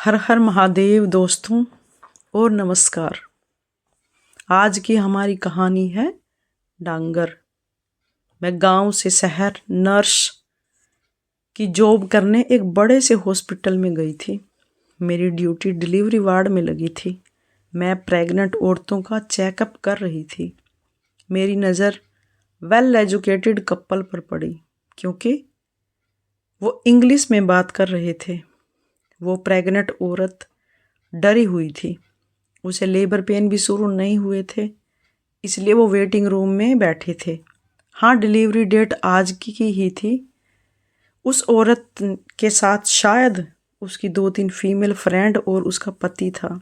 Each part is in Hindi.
हर हर महादेव दोस्तों और नमस्कार। आज की हमारी कहानी है डांगर। मैं गांव से शहर नर्स की जॉब करने एक बड़े से हॉस्पिटल में गई थी। मेरी ड्यूटी डिलीवरी वार्ड में लगी थी। मैं प्रेग्नेंट औरतों का चेकअप कर रही थी। मेरी नज़र वेल एजुकेटेड कपल पर पड़ी क्योंकि वो इंग्लिश में बात कर रहे थे। वो प्रेग्नेंट औरत डरी हुई थी। उसे लेबर पेन भी शुरू नहीं हुए थे, इसलिए वो वेटिंग रूम में बैठे थे। हाँ, डिलीवरी डेट आज की ही थी। उस औरत के साथ शायद उसकी 2-3 फीमेल फ्रेंड और उसका पति था।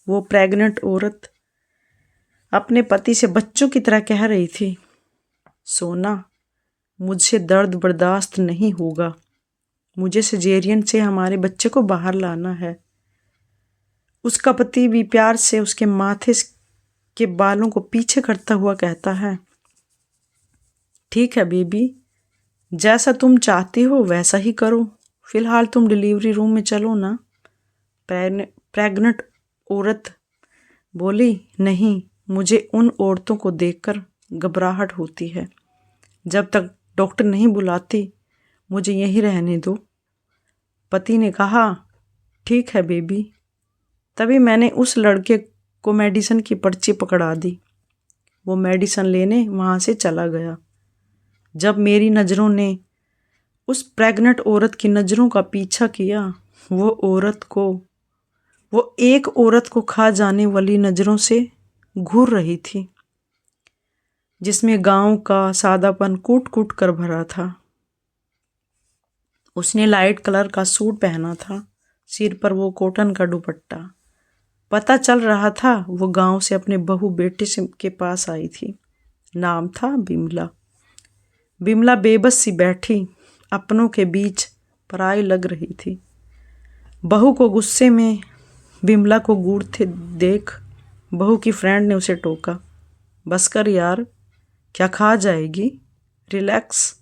वो प्रेग्नेंट औरत अपने पति से बच्चों की तरह कह रही थी, सोना, मुझसे दर्द बर्दाश्त नहीं होगा। मुझे सिजेरियन से हमारे बच्चे को बाहर लाना है। उसका पति भी प्यार से उसके माथे के बालों को पीछे करता हुआ कहता है, ठीक है बेबी, जैसा तुम चाहती हो वैसा ही करो। फिलहाल तुम डिलीवरी रूम में चलो ना। प्रेग्नेंट औरत बोली, नहीं, मुझे उन औरतों को देखकर घबराहट होती है। जब तक डॉक्टर नहीं बुलाती मुझे यहीं रहने दो। पति ने कहा, ठीक है बेबी। तभी मैंने उस लड़के को मेडिसिन की पर्ची पकड़ा दी। वो मेडिसिन लेने वहाँ से चला गया। जब मेरी नज़रों ने उस प्रेग्नेंट औरत की नज़रों का पीछा किया, वो एक औरत को खा जाने वाली नज़रों से घूर रही थी, जिसमें गांव का सादापन कूट कूट कर भरा था। उसने लाइट कलर का सूट पहना था, सिर पर वो कॉटन का दुपट्टा। पता चल रहा था वो गांव से अपने बहू बेटे के पास आई थी। नाम था बिमला। बिमला बेबस सी बैठी अपनों के बीच पराई लग रही थी। बहू को गुस्से में बिमला को घूरते देख बहू की फ्रेंड ने उसे टोका, बस कर यार, क्या खा जाएगी, रिलैक्स।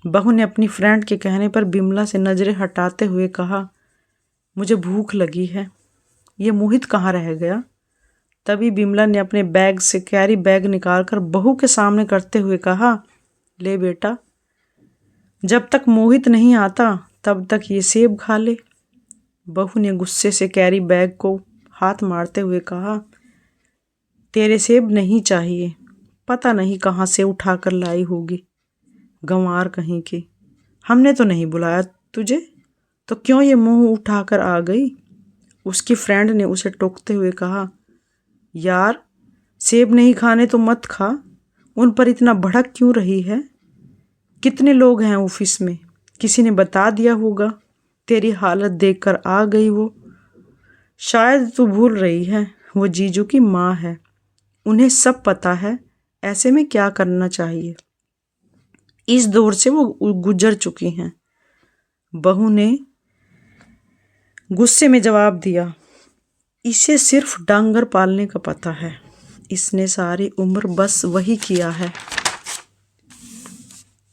बहू ने अपनी फ्रेंड के कहने पर बिमला से नज़रें हटाते हुए कहा, मुझे भूख लगी है। ये मोहित कहाँ रह गया? तभी बिमला ने अपने बैग से कैरी बैग निकालकर बहू के सामने करते हुए कहा, ले बेटा, जब तक मोहित नहीं आता तब तक ये सेब खा ले। बहू ने गुस्से से कैरी बैग को हाथ मारते हुए कहा, तेरे सेब नहीं चाहिए, पता नहीं कहाँ से उठाकर लाई होगी, गंवार कहीं की। हमने तो नहीं बुलाया तुझे, तो क्यों ये मुंह उठाकर आ गई? उसकी फ्रेंड ने उसे टोकते हुए कहा, यार, सेब नहीं खाने तो मत खा, उन पर इतना भड़क क्यों रही है? कितने लोग हैं ऑफिस में, किसी ने बता दिया होगा, तेरी हालत देखकर आ गई वो। शायद तू भूल रही है, वो जीजू की माँ है, उन्हें सब पता है ऐसे में क्या करना चाहिए। इस दौर से वो गुजर चुकी हैं। बहू ने गुस्से में जवाब दिया, इसे सिर्फ डांगर पालने का पता है, इसने सारी उम्र बस वही किया है।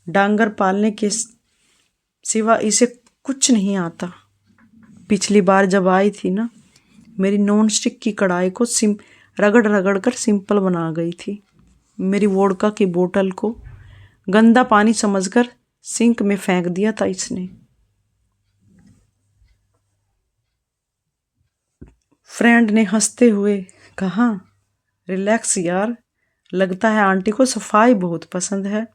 डांगर पालने के सिवा इसे कुछ नहीं आता। पिछली बार जब आई थी ना, मेरी नॉन स्टिक की कढ़ाई को रगड़ रगड़ कर सिंपल बना गई थी। मेरी वोडका की बोतल को गंदा पानी समझकर सिंक में फेंक दिया था इसने। फ्रेंड ने हंसते हुए कहा, रिलैक्स यार, लगता है आंटी को सफाई बहुत पसंद है।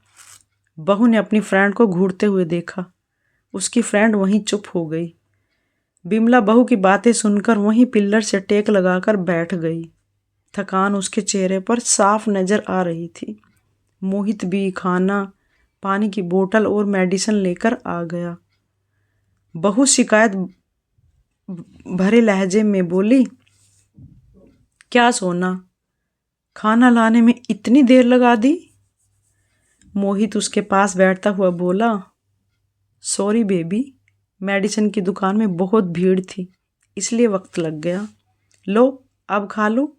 बहू ने अपनी फ्रेंड को घूरते हुए देखा। उसकी फ्रेंड वहीं चुप हो गई। बिमला बहू की बातें सुनकर वहीं पिल्लर से टेक लगाकर बैठ गई। थकान उसके चेहरे पर साफ नजर आ रही थी। मोहित भी खाना, पानी की बोतल और मेडिसिन लेकर आ गया। बहू शिकायत भरे लहजे में बोली, क्या सोना, खाना लाने में इतनी देर लगा दी? मोहित उसके पास बैठता हुआ बोला, सॉरी बेबी, मेडिसिन की दुकान में बहुत भीड़ थी, इसलिए वक्त लग गया। लो, अब खा लो।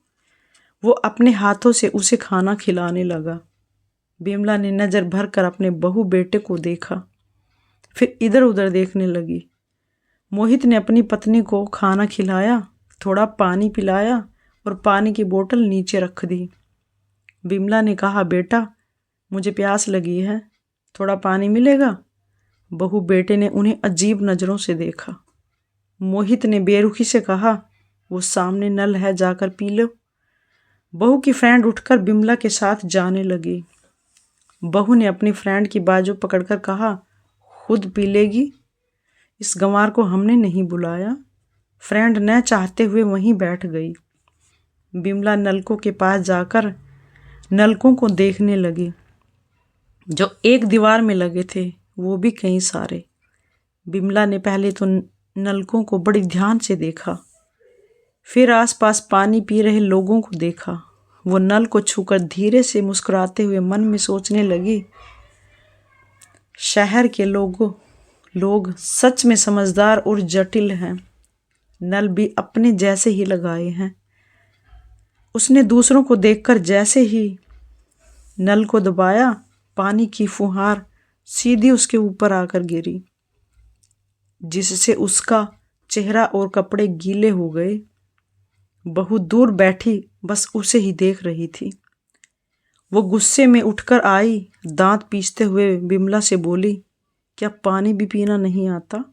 वो अपने हाथों से उसे खाना खिलाने लगा। बिमला ने नज़र भर कर अपने बहू बेटे को देखा, फिर इधर उधर देखने लगी। मोहित ने अपनी पत्नी को खाना खिलाया, थोड़ा पानी पिलाया और पानी की बोतल नीचे रख दी। बिमला ने कहा, बेटा मुझे प्यास लगी है, थोड़ा पानी मिलेगा? बहू बेटे ने उन्हें अजीब नज़रों से देखा। मोहित ने बेरुखी से कहा, वो सामने नल है, जाकर पी लो। बहू की फ्रेंड उठकर बिमला के साथ जाने लगी। बहू ने अपनी फ्रेंड की बाजू पकड़कर कहा, खुद पी लेगी, इस गंवार को हमने नहीं बुलाया। फ्रेंड न चाहते हुए वहीं बैठ गई। बिमला नलकों के पास जाकर नलकों को देखने लगी। जो एक दीवार में लगे थे वो भी कई सारे। बिमला ने पहले तो नलकों को बड़ी ध्यान से देखा, फिर आसपास पानी पी रहे लोगों को देखा। वो नल को छूकर धीरे से मुस्कुराते हुए मन में सोचने लगी, शहर के लोग सच में समझदार और जटिल हैं। नल भी अपने जैसे ही लगाए हैं। उसने दूसरों को देखकर जैसे ही नल को दबाया, पानी की फुहार सीधी उसके ऊपर आकर गिरी, जिससे उसका चेहरा और कपड़े गीले हो गए। बहू दूर बैठी बस उसे ही देख रही थी। वो गुस्से में उठकर आई, दांत पीसते हुए बिमला से बोली, क्या पानी भी पीना नहीं आता?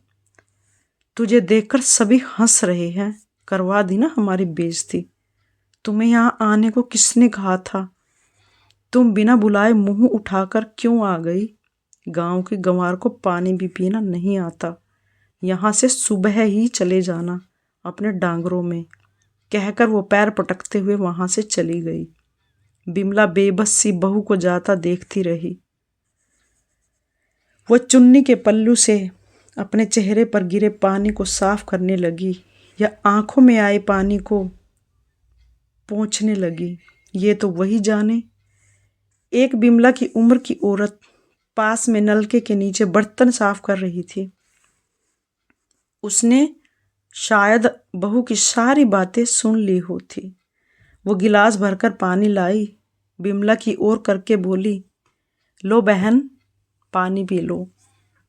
तुझे देखकर सभी हंस रहे हैं, करवा दी ना हमारी बेइज्जती। तुम्हें यहाँ आने को किसने कहा था? तुम बिना बुलाए मुंह उठाकर क्यों आ गई? गांव के गंवार को पानी भी पीना नहीं आता। यहाँ से सुबह ही चले जाना अपने डांगरों में, कहकर वो पैर पटकते हुए वहां से चली गई। बिमला बेबस सी बहू को जाता देखती रही। वो चुन्नी के पल्लू से अपने चेहरे पर गिरे पानी को साफ करने लगी या आंखों में आए पानी को पोंछने लगी, ये तो वही जाने। एक बिमला की उम्र की औरत पास में नलके के नीचे बर्तन साफ कर रही थी। उसने शायद बहू की सारी बातें सुन ली होती। वो गिलास भरकर पानी लाई, बिमला की ओर करके बोली, लो बहन, पानी पी लो।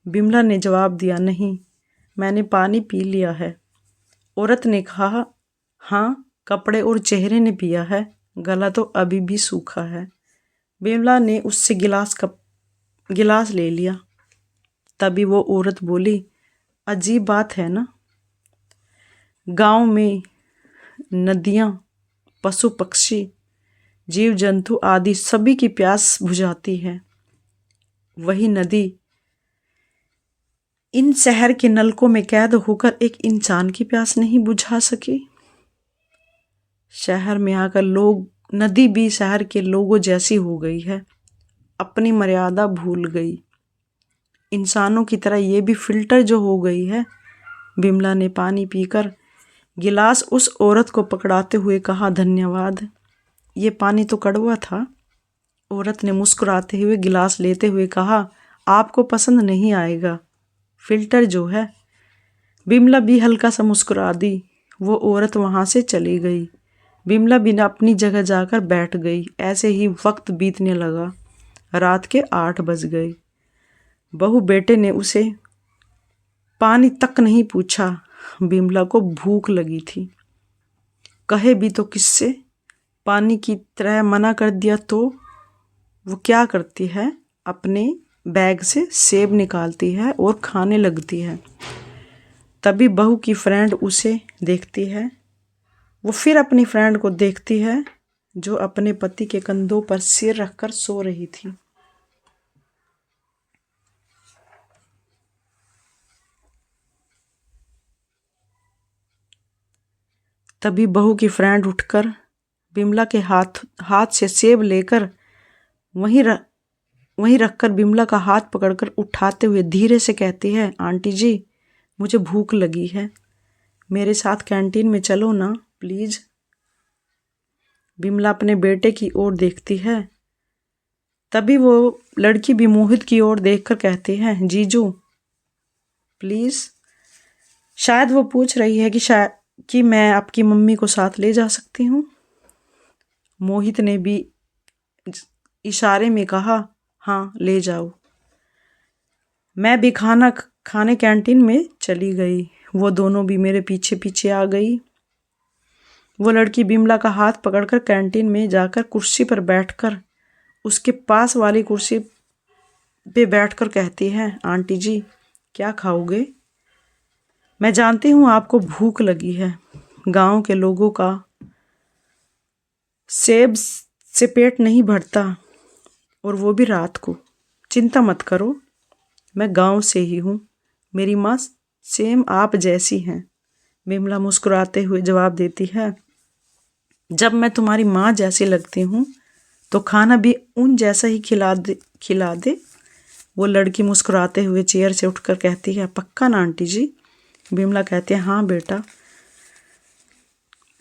बिमला ने जवाब दिया, नहीं, मैंने पानी पी लिया है। औरत ने कहा, हाँ, कपड़े और चेहरे ने पिया है, गला तो अभी भी सूखा है। बिमला ने उससे गिलास ले लिया। तभी वो औरत बोली, अजीब बात है ना, गांव में नदियाँ, पशु पक्षी, जीव जंतु आदि सभी की प्यास बुझाती है, वही नदी इन शहर के नलकों में कैद होकर एक इंसान की प्यास नहीं बुझा सकी। शहर में आकर नदी भी शहर के लोगों जैसी हो गई है, अपनी मर्यादा भूल गई, इंसानों की तरह ये भी फिल्टर जो हो गई है। बिमला ने पानी पीकर गिलास उस औरत को पकड़ाते हुए कहा, धन्यवाद, ये पानी तो कड़वा था। औरत ने मुस्कुराते हुए गिलास लेते हुए कहा, आपको पसंद नहीं आएगा, फिल्टर जो है। बिमला भी हल्का सा मुस्कुरा दी। वो औरत वहाँ से चली गई। बिमला भी अपनी जगह जाकर बैठ गई। ऐसे ही वक्त बीतने लगा। रात के 8 बज गए। बहू बेटे ने उसे पानी तक नहीं पूछा। बिमला को भूख लगी थी, कहे भी तो किससे? पानी की तरह मना कर दिया तो वो क्या करती है, अपने बैग से सेब निकालती है और खाने लगती है। तभी बहू की फ्रेंड उसे देखती है। वो फिर अपनी फ्रेंड को देखती है जो अपने पति के कंधों पर सिर रखकर सो रही थी। तभी बहू की फ्रेंड उठकर बिमला के हाथ से सेब लेकर वहीं रखकर बिमला का हाथ पकड़कर उठाते हुए धीरे से कहती है, आंटी जी, मुझे भूख लगी है, मेरे साथ कैंटीन में चलो ना प्लीज। बिमला अपने बेटे की ओर देखती है। तभी वो लड़की भी मोहित की ओर देखकर कहती है, जीजू प्लीज। शायद वो पूछ रही है कि मैं आपकी मम्मी को साथ ले जा सकती हूँ। मोहित ने भी इशारे में कहा, हाँ ले जाओ। मैं भी खाने कैंटीन में चली गई। वो दोनों भी मेरे पीछे पीछे आ गई। वो लड़की बिमला का हाथ पकड़कर कैंटीन में जाकर कुर्सी पर बैठकर उसके पास वाली कुर्सी पे बैठकर कहती है, आंटी जी क्या खाओगे? मैं जानती हूँ आपको भूख लगी है। गांव के लोगों का सेब से पेट नहीं भरता, और वो भी रात को। चिंता मत करो, मैं गांव से ही हूँ। मेरी माँ सेम आप जैसी हैं। बिमला मुस्कुराते हुए जवाब देती है, जब मैं तुम्हारी माँ जैसी लगती हूँ तो खाना भी उन जैसा ही खिला दे। वो लड़की मुस्कुराते हुए चेयर से उठकर कहती है, पक्का ना आंटी जी? बिमला कहती है, हाँ बेटा।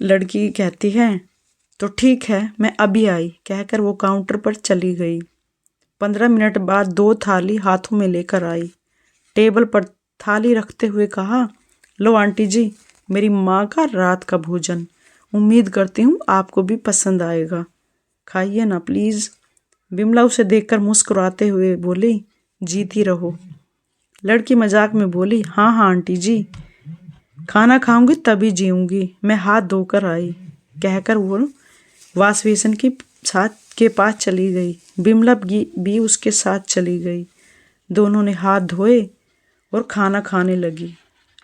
लड़की कहती है, तो ठीक है, मैं अभी आई, कहकर वो काउंटर पर चली गई। 15 मिनट बाद 2 थाली हाथों में लेकर आई। टेबल पर थाली रखते हुए कहा, लो आंटी जी, मेरी माँ का रात का भोजन। उम्मीद करती हूँ आपको भी पसंद आएगा, खाइए ना प्लीज़। बिमला उसे देखकर मुस्कुराते हुए बोली, जीती रहो। लड़की मजाक में बोली, हाँ हाँ आंटी जी, खाना खाऊंगी तभी जीऊंगी, मैं हाथ धोकर आई, कहकर वो वाश बेसिन के पास चली गई। बिमला भी उसके साथ चली गई। दोनों ने हाथ धोए और खाना खाने लगी।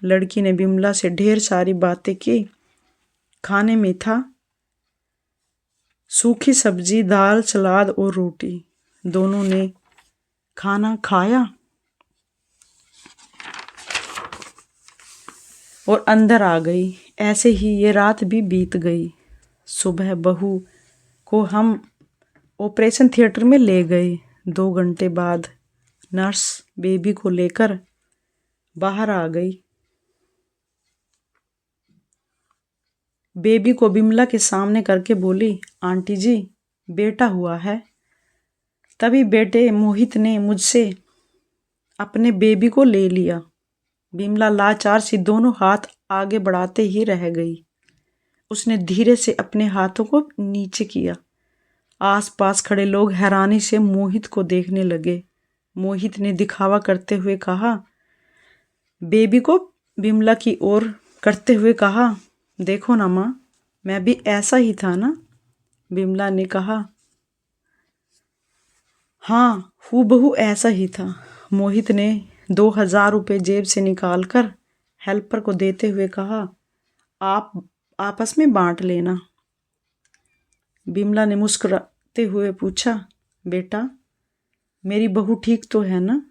लड़की ने बिमला से ढेर सारी बातें की। खाने में था सूखी सब्जी, दाल, सलाद और रोटी। दोनों ने खाना खाया और अंदर आ गई। ऐसे ही ये रात भी बीत गई। सुबह बहू को हम ऑपरेशन थिएटर में ले गए। 2 घंटे बाद नर्स बेबी को लेकर बाहर आ गई। बेबी को बिमला के सामने करके बोली, आंटी जी बेटा हुआ है। तभी बेटे मोहित ने मुझसे अपने बेबी को ले लिया। बिमला लाचार सी दोनों हाथ आगे बढ़ाते ही रह गई। उसने धीरे से अपने हाथों को नीचे किया। आसपास खड़े लोग हैरानी से मोहित को देखने लगे। मोहित ने दिखावा करते हुए कहा, बेबी को बिमला की ओर करते हुए कहा, देखो ना माँ, मैं भी ऐसा ही था ना? बिमला ने कहा, हाँ हूबहू ऐसा ही था। मोहित ने 2000 रुपये जेब से निकालकर हेल्पर को देते हुए कहा, आप आपस में बांट लेना। बिमला ने मुस्कुराते हुए पूछा, बेटा मेरी बहू ठीक तो है ना?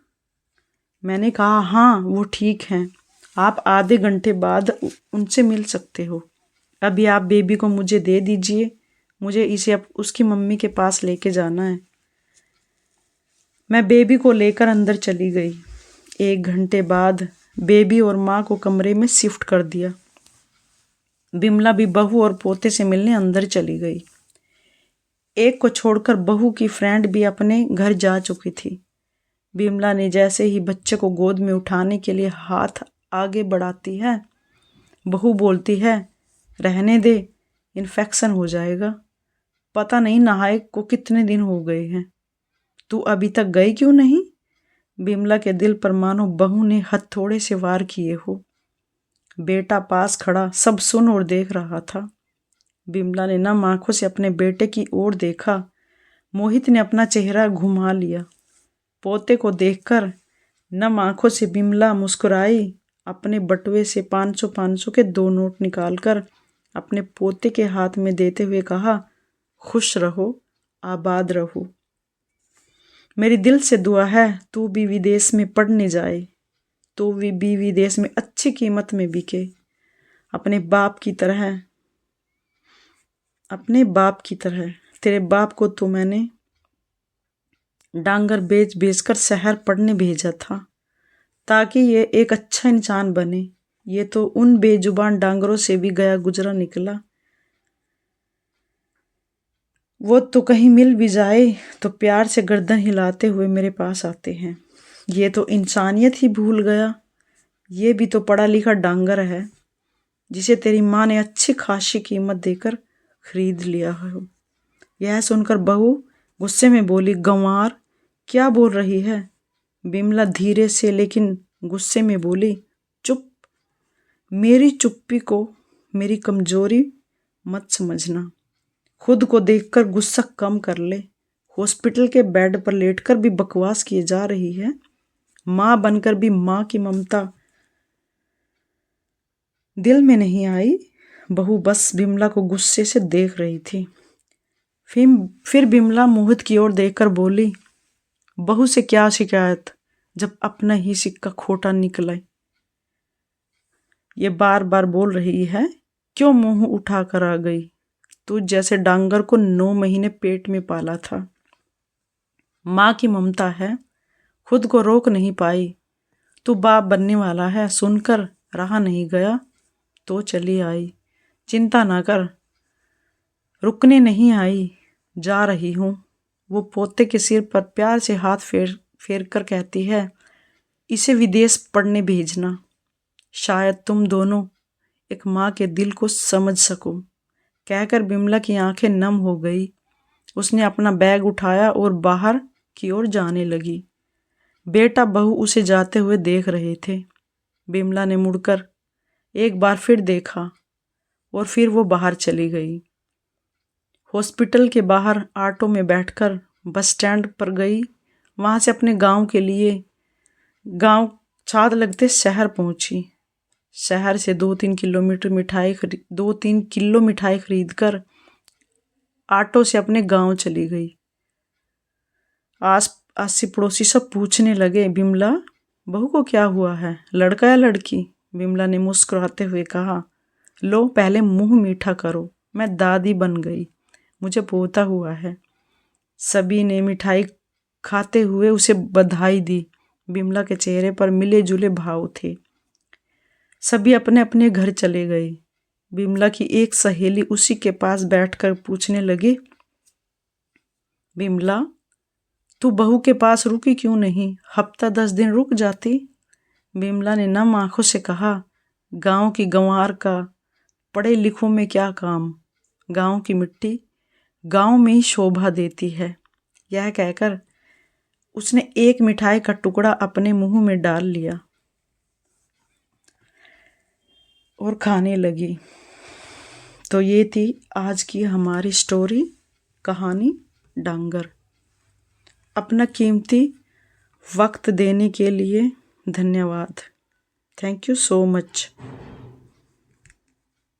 मैंने कहा, हाँ वो ठीक हैं, आप आधे घंटे बाद उनसे मिल सकते हो। अभी आप बेबी को मुझे दे दीजिए, मुझे इसे अब उसकी मम्मी के पास लेके जाना है। मैं बेबी को लेकर अंदर चली गई। 1 घंटे बाद बेबी और माँ को कमरे में शिफ्ट कर दिया। बिमला भी बहू और पोते से मिलने अंदर चली गई। एक को छोड़कर बहू की फ्रेंड भी अपने घर जा चुकी थी। बिमला ने जैसे ही बच्चे को गोद में उठाने के लिए हाथ आगे बढ़ाती है, बहू बोलती है, रहने दे, इन्फेक्शन हो जाएगा। पता नहीं नहाए को कितने दिन हो गए हैं, तू अभी तक गई क्यों नहीं? बिमला के दिल पर मानो बहू ने हथौड़े से वार किए हो। बेटा पास खड़ा सब सुन और देख रहा था। बिमला ने नम आंखों से अपने बेटे की ओर देखा। मोहित ने अपना चेहरा घुमा लिया। पोते को देखकर नम आंखों से बिमला मुस्कुराई। अपने बटुए से 500 के 2 नोट निकालकर अपने पोते के हाथ में देते हुए कहा, खुश रहो, आबाद रहो। मेरी दिल से दुआ है तू भी विदेश में पढ़ने जाए, तो भी विदेश में अच्छी कीमत में बिके, अपने बाप की तरह। तेरे बाप को तो मैंने डांगर बेच कर शहर पढ़ने भेजा था, ताकि ये एक अच्छा इंसान बने। ये तो उन बेजुबान डांगरों से भी गया गुजरा निकला। वो तो कहीं मिल भी जाए तो प्यार से गर्दन हिलाते हुए मेरे पास आते हैं। ये तो इंसानियत ही भूल गया। ये भी तो पढ़ा लिखा डांगर है, जिसे तेरी माँ ने अच्छी खासी कीमत देकर खरीद लिया हो। यह सुनकर बहू गुस्से में बोली, गंवार क्या बोल रही है? बिमला धीरे से लेकिन गुस्से में बोली, चुप, मेरी चुप्पी को मेरी कमजोरी मत समझना। खुद को देखकर गुस्सा कम कर ले। हॉस्पिटल के बेड पर लेटकर भी बकवास किए जा रही है। माँ बनकर भी माँ की ममता दिल में नहीं आई। बहू बस बिमला को गुस्से से देख रही थी। फिर बिमला मोहित की ओर देखकर बोली, बहू से क्या शिकायत जब अपना ही सिक्का खोटा निकले। ये बार बार बोल रही है, क्यों मुंह उठा कर आ गई। तू जैसे डांगर को 9 महीने पेट में पाला था। माँ की ममता है, खुद को रोक नहीं पाई। तू बाप बनने वाला है, सुनकर रहा नहीं गया तो चली आई। चिंता ना कर, रुकने नहीं आई, जा रही हूँ। वो पोते के सिर पर प्यार से हाथ फेर कर कहती है, इसे विदेश पढ़ने भेजना। शायद तुम दोनों एक माँ के दिल को समझ सको। कहकर बिमला की आंखें नम हो गई। उसने अपना बैग उठाया और बाहर की ओर जाने लगी। बेटा बहू उसे जाते हुए देख रहे थे। बिमला ने मुड़कर एक बार फिर देखा और फिर वो बाहर चली गई। हॉस्पिटल के बाहर ऑटो में बैठकर बस स्टैंड पर गई। वहाँ से अपने गांव के लिए गांव छाद लगते शहर पहुंची। शहर से 2-3 किलो मिठाई खरीदकर ऑटो से अपने गांव चली गई। आस पड़ोसी सब पूछने लगे, बिमला बहू को क्या हुआ है, लड़का या लड़की। बिमला ने मुस्कुराते हुए कहा, लो पहले मुंह मीठा करो, मैं दादी बन गई, मुझे पोता हुआ है। सभी ने मिठाई खाते हुए उसे बधाई दी। बिमला के चेहरे पर मिले जुले भाव थे। सभी अपने अपने घर चले गए। बिमला की एक सहेली उसी के पास बैठकर पूछने लगी, बिमला तू बहू के पास रुकी क्यों नहीं, हफ्ता 10 दिन रुक जाती। बिमला ने नम आंखों से कहा, गांव की गंवार का पढ़े लिखों में क्या काम, गांव की मिट्टी गांव में ही शोभा देती है। यह कहकर उसने एक मिठाई का टुकड़ा अपने मुंह में डाल लिया और खाने लगी। तो ये थी आज की हमारी स्टोरी, कहानी डांगर। अपना कीमती वक्त देने के लिए धन्यवाद। Thank you so much.